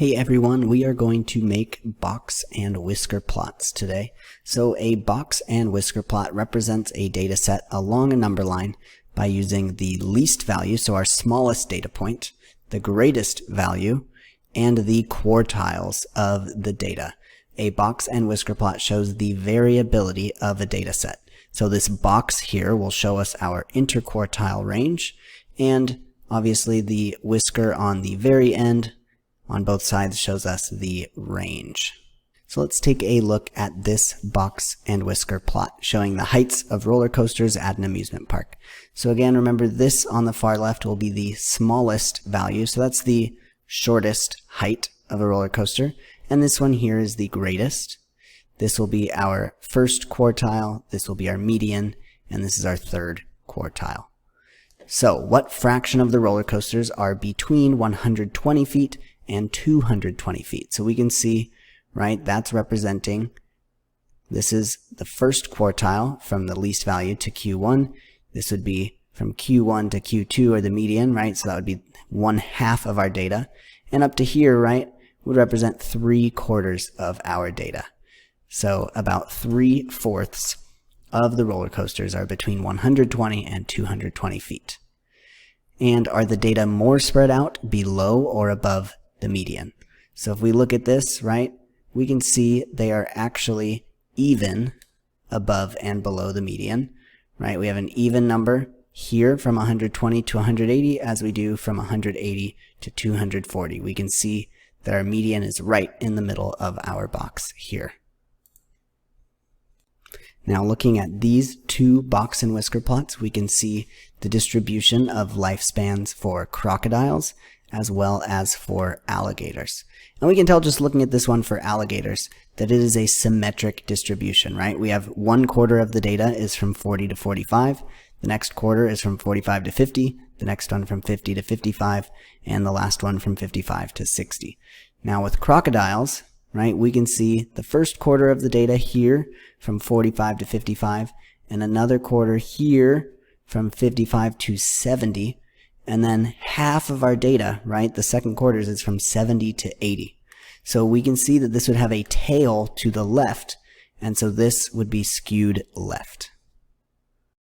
Hey everyone, we are going to make box and whisker plots today. So a box and whisker plot represents a data set along a number line by using the least value, so our smallest data point, the greatest value, and the quartiles of the data. A box and whisker plot shows the variability of a data set. So this box here will show us our interquartile range, and obviously the whisker on the very end on both sides shows us the range. So let's take a look at this box and whisker plot showing the heights of roller coasters at an amusement park. So again, remember this on the far left will be the smallest value. So that's the shortest height of a roller coaster. And this one here is the greatest. This will be our first quartile. This will be our median. And this is our third quartile. So what fraction of the roller coasters are between 120 feet and 220 feet? So we can see, right, that's representing, this is the first quartile from the least value to Q1. This would be from Q1 to Q2, or the median, right? So that would be 1/2 of our data. And up to here, right, would represent 3/4 of our data. So about 3/4 of the roller coasters are between 120 and 220 feet. And are the data more spread out below or above the median? So if we look at this, right, we can see they are actually even above and below the median, right? We have an even number here from 120 to 180 as we do from 180 to 240. We can see that our median is right in the middle of our box here. Now looking at these two box and whisker plots, we can see the distribution of lifespans for crocodiles as well as for alligators. And we can tell just looking at this one for alligators that it is a symmetric distribution, right? We have 1/4 of the data is from 40 to 45, the next quarter is from 45 to 50, the next one from 50 to 55, and the last one from 55 to 60. Now with crocodiles, right, we can see the first quarter of the data here from 45 to 55, and another quarter here from 55 to 70, and then half of our data, right, the second quarters is from 70 to 80. So we can see that this would have a tail to the left, and so this would be skewed left.